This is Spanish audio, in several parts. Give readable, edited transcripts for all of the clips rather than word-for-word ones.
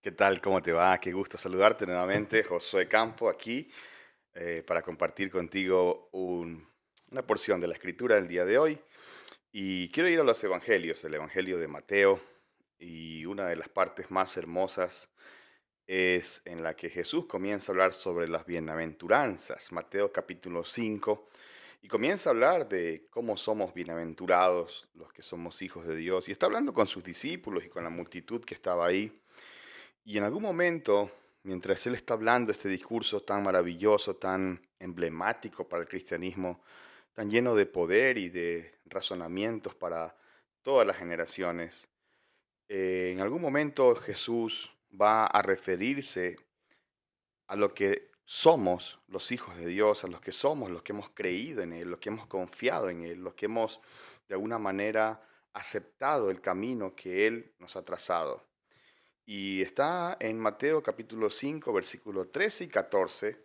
¿Qué tal? ¿Cómo te va? Qué gusto saludarte nuevamente, Josué Campo, aquí para compartir contigo una porción de la escritura del día de hoy. Y quiero ir a los evangelios, el evangelio de Mateo, y una de las partes más hermosas es en la que Jesús comienza a hablar sobre las bienaventuranzas, Mateo capítulo 5, y comienza a hablar de cómo somos bienaventurados los que somos hijos de Dios, y está hablando con sus discípulos y con la multitud que estaba ahí. Y en algún momento, mientras él está hablando este discurso tan maravilloso, tan emblemático para el cristianismo, tan lleno de poder y de razonamientos para todas las generaciones, en algún momento Jesús va a referirse a lo que somos los hijos de Dios, a los que somos, los que hemos creído en Él, los que hemos confiado en Él, los que hemos de alguna manera aceptado el camino que Él nos ha trazado. Y está en Mateo capítulo 5 versículo 13 y 14.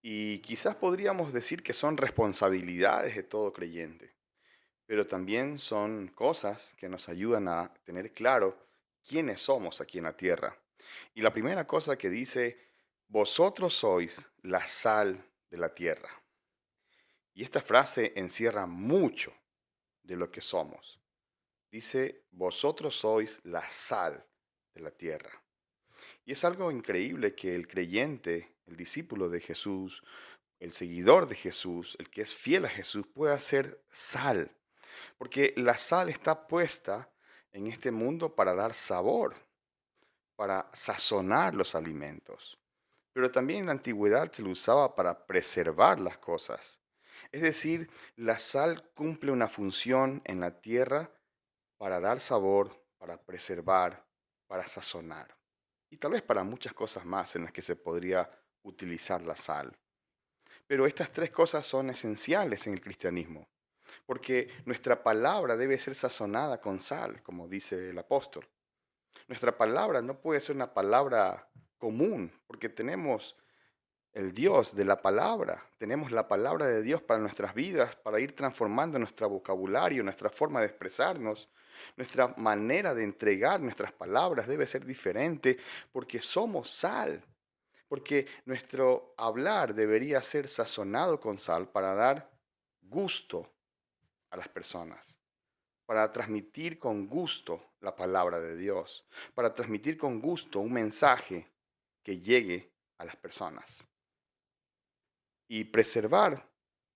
Y quizás podríamos decir que son responsabilidades de todo creyente, pero también son cosas que nos ayudan a tener claro quiénes somos aquí en la tierra. Y la primera cosa que dice, vosotros sois la sal de la tierra. Y esta frase encierra mucho de lo que somos. Dice, vosotros sois la sal de la tierra. Y es algo increíble que el creyente, el discípulo de Jesús, el seguidor de Jesús, el que es fiel a Jesús, pueda ser sal. Porque la sal está puesta en este mundo para dar sabor, para sazonar los alimentos. Pero también en la antigüedad se lo usaba para preservar las cosas. Es decir, la sal cumple una función en la tierra para dar sabor, para preservar, para sazonar. Y tal vez para muchas cosas más en las que se podría utilizar la sal. Pero estas tres cosas son esenciales en el cristianismo, porque nuestra palabra debe ser sazonada con sal, como dice el apóstol. Nuestra palabra no puede ser una palabra común, porque tenemos el Dios de la palabra, tenemos la palabra de Dios para nuestras vidas, para ir transformando nuestro vocabulario, nuestra forma de expresarnos. Nuestra manera de entregar nuestras palabras debe ser diferente porque somos sal, porque nuestro hablar debería ser sazonado con sal para dar gusto a las personas, para transmitir con gusto la palabra de Dios, para transmitir con gusto un mensaje que llegue a las personas. Y preservar,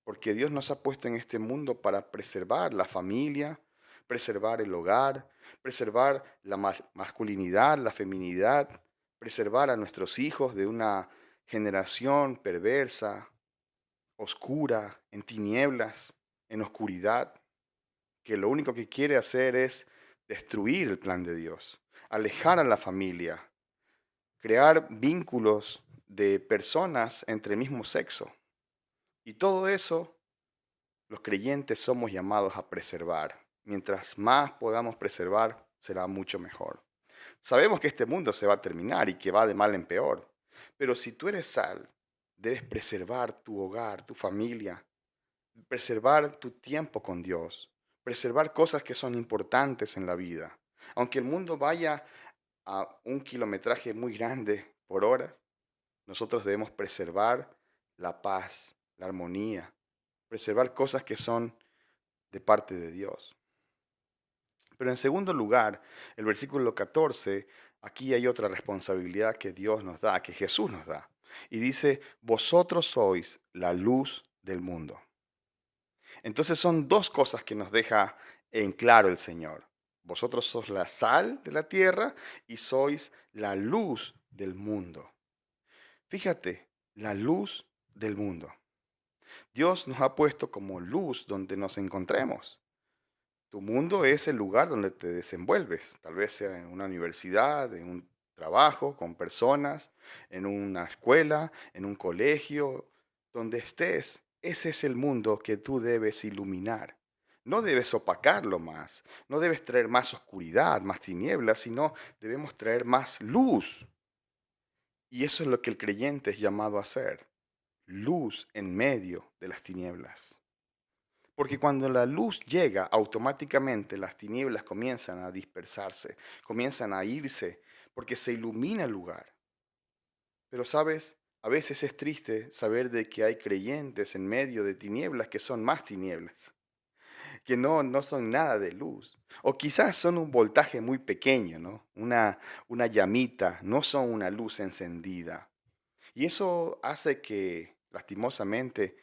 porque Dios nos ha puesto en este mundo para preservar la familia, preservar el hogar, preservar la masculinidad, la feminidad, preservar a nuestros hijos de una generación perversa, oscura, en tinieblas, en oscuridad, que lo único que quiere hacer es destruir el plan de Dios, alejar a la familia, crear vínculos de personas entre el mismo sexo. Y todo eso los creyentes somos llamados a preservar. Mientras más podamos preservar, será mucho mejor. Sabemos que este mundo se va a terminar y que va de mal en peor. Pero si tú eres sal, debes preservar tu hogar, tu familia, preservar tu tiempo con Dios, preservar cosas que son importantes en la vida. Aunque el mundo vaya a un kilometraje muy grande por hora, nosotros debemos preservar la paz, la armonía, preservar cosas que son de parte de Dios. Pero en segundo lugar, el versículo 14, aquí hay otra responsabilidad que Dios nos da, que Jesús nos da. Y dice, vosotros sois la luz del mundo. Entonces son dos cosas que nos deja en claro el Señor. Vosotros sois la sal de la tierra y sois la luz del mundo. Fíjate, la luz del mundo. Dios nos ha puesto como luz donde nos encontremos. Tu mundo es el lugar donde te desenvuelves, tal vez sea en una universidad, en un trabajo, con personas, en una escuela, en un colegio, donde estés. Ese es el mundo que tú debes iluminar. No debes opacarlo más, no debes traer más oscuridad, más tinieblas, sino debemos traer más luz. Y eso es lo que el creyente es llamado a hacer, luz en medio de las tinieblas. Porque cuando la luz llega, automáticamente las tinieblas comienzan a dispersarse, comienzan a irse, porque se ilumina el lugar. Pero sabes, a veces es triste saber de que hay creyentes en medio de tinieblas que son más tinieblas, que no son nada de luz. O quizás son un voltaje muy pequeño, ¿no? Una llamita, no son una luz encendida. Y eso hace que, lastimosamente,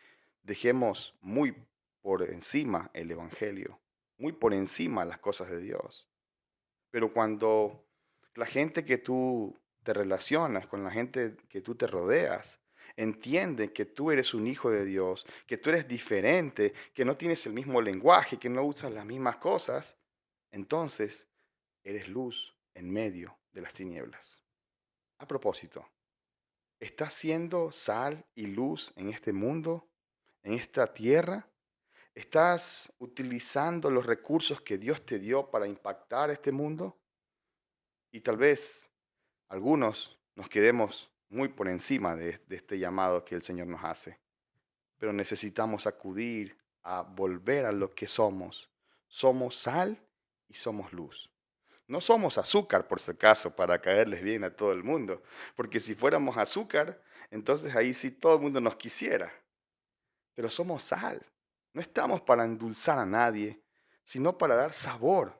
dejemos muy por encima el Evangelio, muy por encima las cosas de Dios. Pero cuando la gente que tú te relacionas, con la gente que tú te rodeas, entienden que tú eres un hijo de Dios, que tú eres diferente, que no tienes el mismo lenguaje, que no usas las mismas cosas, entonces eres luz en medio de las tinieblas. A propósito, ¿estás siendo sal y luz en este mundo, en esta tierra? ¿Estás utilizando los recursos que Dios te dio para impactar este mundo? Y tal vez algunos nos quedemos muy por encima de este llamado que el Señor nos hace, pero necesitamos acudir a volver a lo que somos. Somos sal y somos luz. No somos azúcar, por si acaso, para caerles bien a todo el mundo, porque si fuéramos azúcar, entonces ahí sí todo el mundo nos quisiera, pero somos sal. No estamos para endulzar a nadie, sino para dar sabor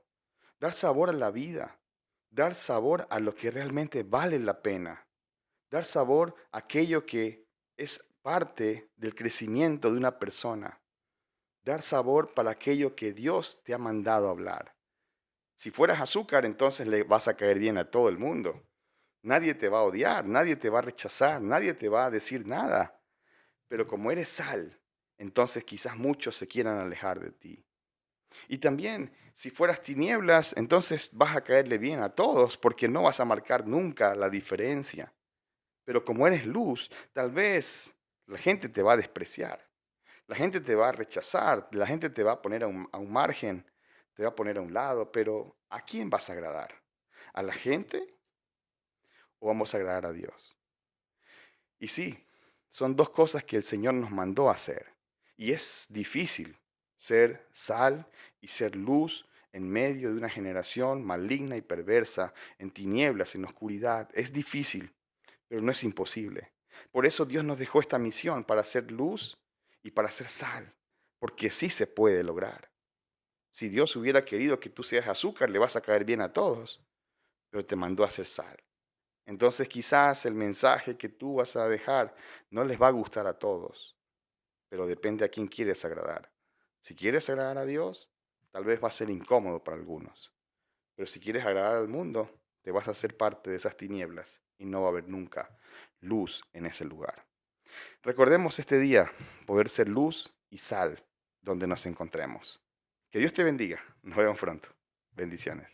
a la vida, dar sabor a lo que realmente vale la pena, dar sabor a aquello que es parte del crecimiento de una persona, dar sabor para aquello que Dios te ha mandado hablar. Si fueras azúcar, entonces le vas a caer bien a todo el mundo. Nadie te va a odiar, nadie te va a rechazar, nadie te va a decir nada. Pero como eres sal, entonces quizás muchos se quieran alejar de ti. Y también, si fueras tinieblas, entonces vas a caerle bien a todos porque no vas a marcar nunca la diferencia. Pero como eres luz, tal vez la gente te va a despreciar, la gente te va a rechazar, la gente te va a poner a un margen, te va a poner a un lado, pero ¿a quién vas a agradar? ¿A la gente o vamos a agradar a Dios? Y sí, son dos cosas que el Señor nos mandó a hacer. Y es difícil ser sal y ser luz en medio de una generación maligna y perversa, en tinieblas, en oscuridad. Es difícil, pero no es imposible. Por eso Dios nos dejó esta misión para hacer luz y para hacer sal, porque sí se puede lograr. Si Dios hubiera querido que tú seas azúcar, le vas a caer bien a todos, pero te mandó a ser sal. Entonces quizás el mensaje que tú vas a dejar no les va a gustar a todos, pero depende a quién quieres agradar. Si quieres agradar a Dios, tal vez va a ser incómodo para algunos, pero si quieres agradar al mundo, te vas a hacer parte de esas tinieblas y no va a haber nunca luz en ese lugar. Recordemos este día poder ser luz y sal donde nos encontremos. Que Dios te bendiga. Nos vemos pronto. Bendiciones.